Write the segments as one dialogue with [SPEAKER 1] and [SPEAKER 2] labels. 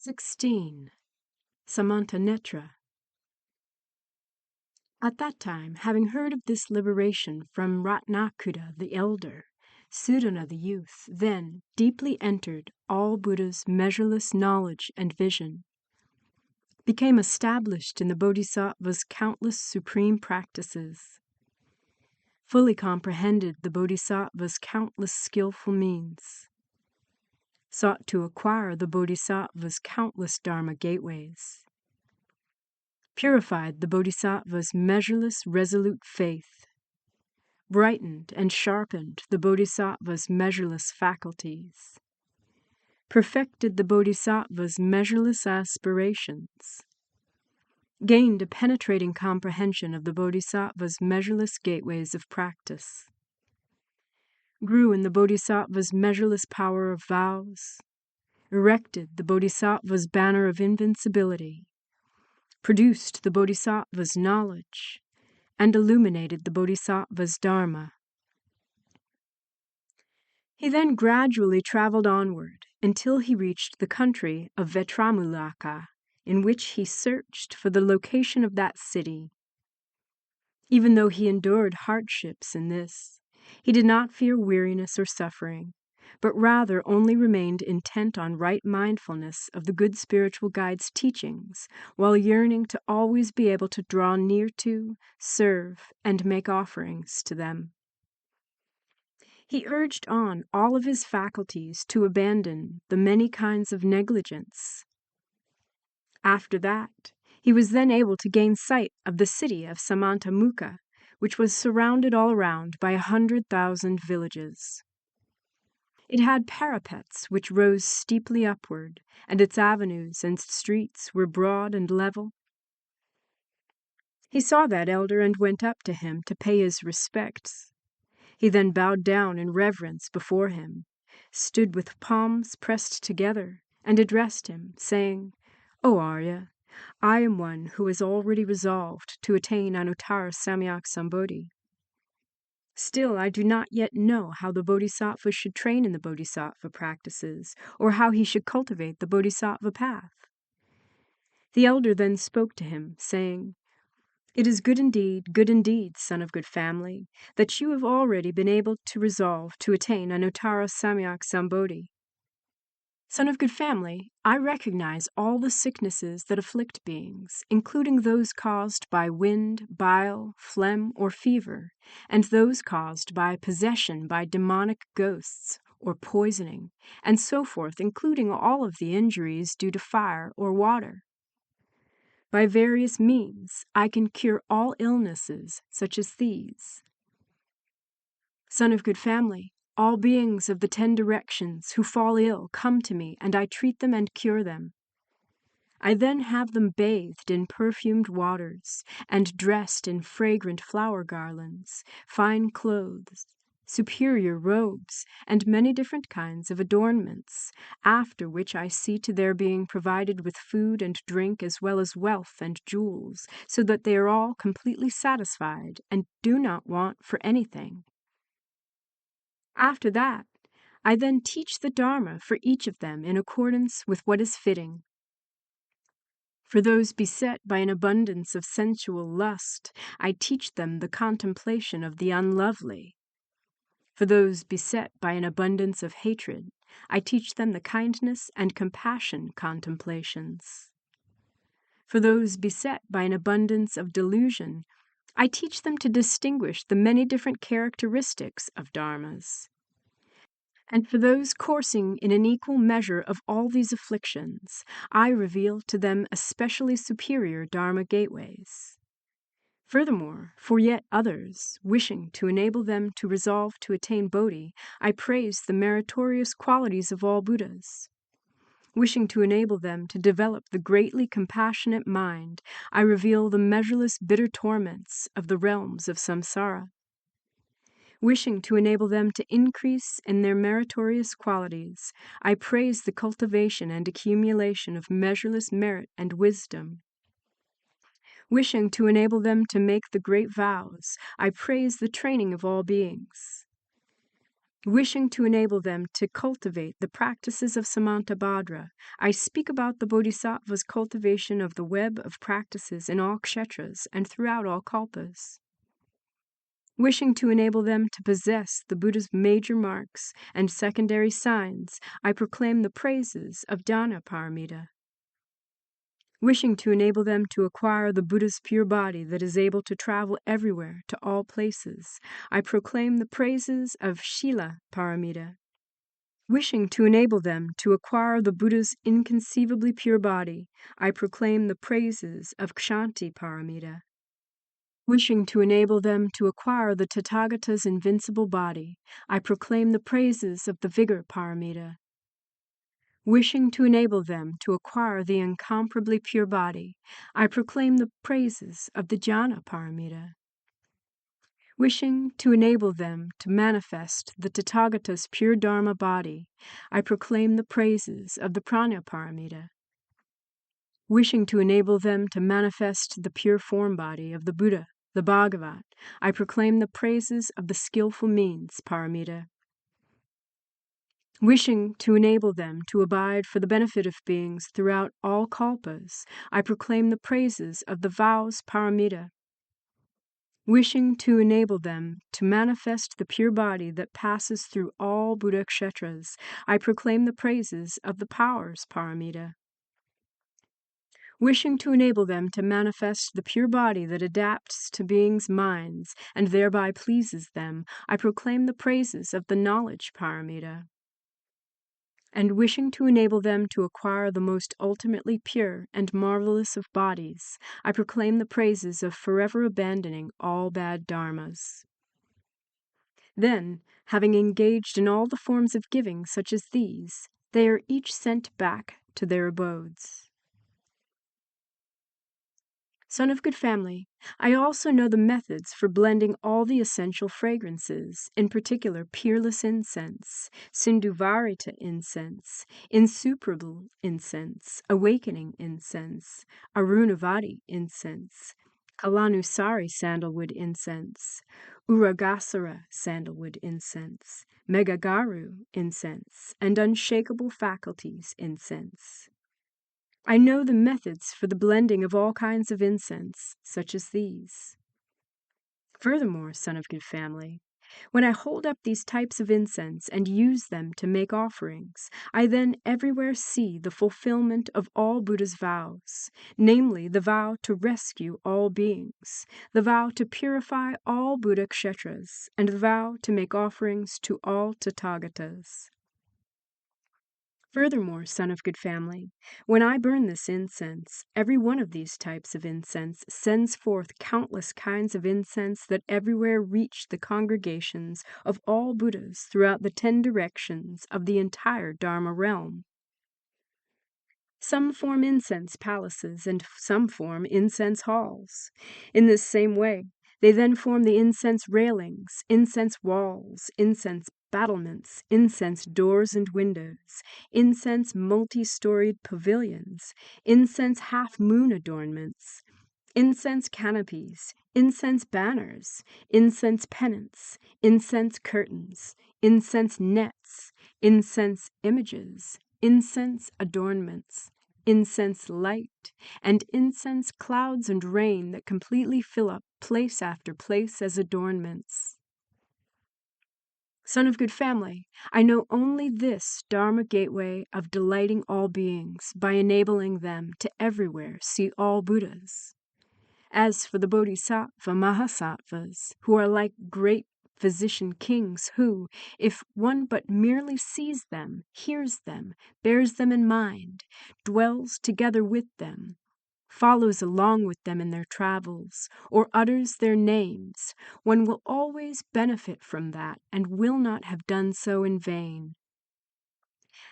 [SPEAKER 1] 16. Samantanetra. At that time, having heard of this liberation from Ratnakuta the elder, Sudana the youth then deeply entered all Buddha's measureless knowledge and vision, became established in the Bodhisattva's countless supreme practices, fully comprehended the Bodhisattva's countless skillful means, sought to acquire the Bodhisattva's countless Dharma gateways, purified the Bodhisattva's measureless resolute faith, brightened and sharpened the Bodhisattva's measureless faculties, perfected the Bodhisattva's measureless aspirations, gained a penetrating comprehension of the Bodhisattva's measureless gateways of practice, grew in the Bodhisattva's measureless power of vows, erected the Bodhisattva's banner of invincibility, produced the Bodhisattva's knowledge, and illuminated the Bodhisattva's Dharma. He then gradually traveled onward until he reached the country of Vetramulaka, in which he searched for the location of that city. Even though he endured hardships in this, he did not fear weariness or suffering, but rather only remained intent on right mindfulness of the good spiritual guide's teachings, while yearning to always be able to draw near to, serve, and make offerings to them. He urged on all of his faculties to abandon the many kinds of negligence. After that, he was then able to gain sight of the city of Samantanetra, which was surrounded all around by 100,000 villages. It had parapets which rose steeply upward, and its avenues and streets were broad and level. He saw that elder and went up to him to pay his respects. He then bowed down in reverence before him, stood with palms pressed together, and addressed him, saying, "O Arya, I am one who has already resolved to attain Anuttara Samyak Sambodhi. Still, I do not yet know how the Bodhisattva should train in the Bodhisattva practices, or how he should cultivate the Bodhisattva path." The elder then spoke to him, saying, "It is good indeed, son of good family, that you have already been able to resolve to attain Anuttara Samyak Sambodhi. Son of good family, I recognize all the sicknesses that afflict beings, including those caused by wind, bile, phlegm, or fever, and those caused by possession by demonic ghosts, or poisoning, and so forth, including all of the injuries due to fire or water. By various means, I can cure all illnesses such as these. Son of good family, all beings of the 10 directions who fall ill come to me, and I treat them and cure them. I then have them bathed in perfumed waters and dressed in fragrant flower garlands, fine clothes, superior robes, and many different kinds of adornments, after which I see to their being provided with food and drink as well as wealth and jewels, so that they are all completely satisfied and do not want for anything. After that, I then teach the Dharma for each of them in accordance with what is fitting. For those beset by an abundance of sensual lust, I teach them the contemplation of the unlovely. For those beset by an abundance of hatred, I teach them the kindness and compassion contemplations. For those beset by an abundance of delusion, I teach them to distinguish the many different characteristics of dharmas. And for those coursing in an equal measure of all these afflictions, I reveal to them especially superior dharma gateways. Furthermore, for yet others, wishing to enable them to resolve to attain Bodhi, I praise the meritorious qualities of all Buddhas. Wishing to enable them to develop the greatly compassionate mind, I reveal the measureless bitter torments of the realms of samsara. Wishing to enable them to increase in their meritorious qualities, I praise the cultivation and accumulation of measureless merit and wisdom. Wishing to enable them to make the great vows, I praise the training of all beings. Wishing to enable them to cultivate the practices of Samantabhadra, I speak about the Bodhisattva's cultivation of the web of practices in all kshetras and throughout all kalpas. Wishing to enable them to possess the Buddha's major marks and secondary signs, I proclaim the praises of Dana Paramita. Wishing to enable them to acquire the Buddha's pure body that is able to travel everywhere to all places, I proclaim the praises of Shila Paramita. Wishing to enable them to acquire the Buddha's inconceivably pure body, I proclaim the praises of Kshanti Paramita. Wishing to enable them to acquire the Tathagata's invincible body, I proclaim the praises of the Vigor Paramita. Wishing to enable them to acquire the incomparably pure body, I proclaim the praises of the Jhana Paramita. Wishing to enable them to manifest the Tathagata's pure Dharma body, I proclaim the praises of the Prana Paramita. Wishing to enable them to manifest the pure form body of the Buddha, the Bhagavat, I proclaim the praises of the skillful means Paramita. Wishing to enable them to abide for the benefit of beings throughout all kalpas, I proclaim the praises of the vows Paramita. Wishing to enable them to manifest the pure body that passes through all Buddha kshetras, I proclaim the praises of the powers Paramita. Wishing to enable them to manifest the pure body that adapts to beings' minds and thereby pleases them, I proclaim the praises of the knowledge Paramita. And wishing to enable them to acquire the most ultimately pure and marvelous of bodies, I proclaim the praises of forever abandoning all bad dharmas. Then, having engaged in all the forms of giving such as these, they are each sent back to their abodes. Son of good family, I also know the methods for blending all the essential fragrances, in particular peerless incense, Sindhuvarita incense, insuperable incense, awakening incense, Arunavati incense, Kalanusari sandalwood incense, Uragasara sandalwood incense, Megagaru incense, and unshakable faculties incense. I know the methods for the blending of all kinds of incense, such as these. Furthermore, son of good family, when I hold up these types of incense and use them to make offerings, I then everywhere see the fulfillment of all Buddha's vows, namely the vow to rescue all beings, the vow to purify all Buddha kshetras, and the vow to make offerings to all Tathagatas. Furthermore, son of good family, when I burn this incense, every one of these types of incense sends forth countless kinds of incense that everywhere reach the congregations of all Buddhas throughout the 10 directions of the entire Dharma realm. Some form incense palaces and some form incense halls. In this same way, they then form the incense railings, incense walls, incense battlements, incense doors and windows, incense multi-storied pavilions, incense half-moon adornments, incense canopies, incense banners, incense pennants, incense curtains, incense nets, incense images, incense adornments, incense light, and incense clouds and rain that completely fill up place after place as adornments. Son of good family, I know only this Dharma gateway of delighting all beings by enabling them to everywhere see all Buddhas. As for the Bodhisattva Mahasattvas, who are like great physician kings who, if one but merely sees them, hears them, bears them in mind, dwells together with them, follows along with them in their travels, or utters their names, one will always benefit from that and will not have done so in vain.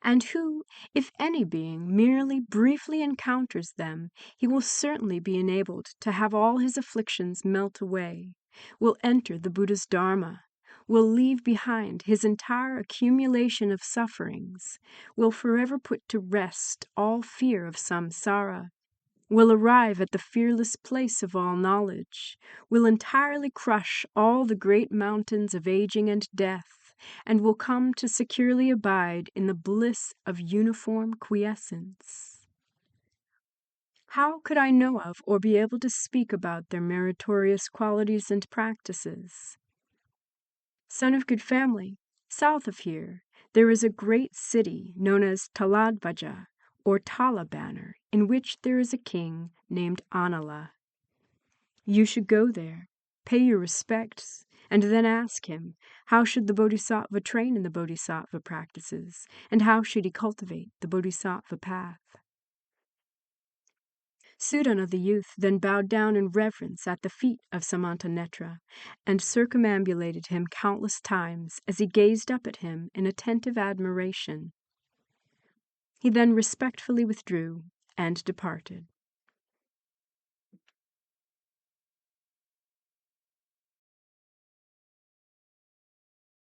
[SPEAKER 1] And who, if any being merely briefly encounters them, he will certainly be enabled to have all his afflictions melt away, will enter the Buddha's Dharma, will leave behind his entire accumulation of sufferings, will forever put to rest all fear of samsara, will arrive at the fearless place of all knowledge, will entirely crush all the great mountains of aging and death, and will come to securely abide in the bliss of uniform quiescence. How could I know of or be able to speak about their meritorious qualities and practices? Son of good family, south of here, there is a great city known as Taladvaja, or Tala Banner, in which there is a king named Anala. You should go there, pay your respects, and then ask him, how should the Bodhisattva train in the Bodhisattva practices, and how should he cultivate the Bodhisattva path? Sudana the youth then bowed down in reverence at the feet of Samantanetra, and circumambulated him countless times as he gazed up at him in attentive admiration. He then respectfully withdrew and departed.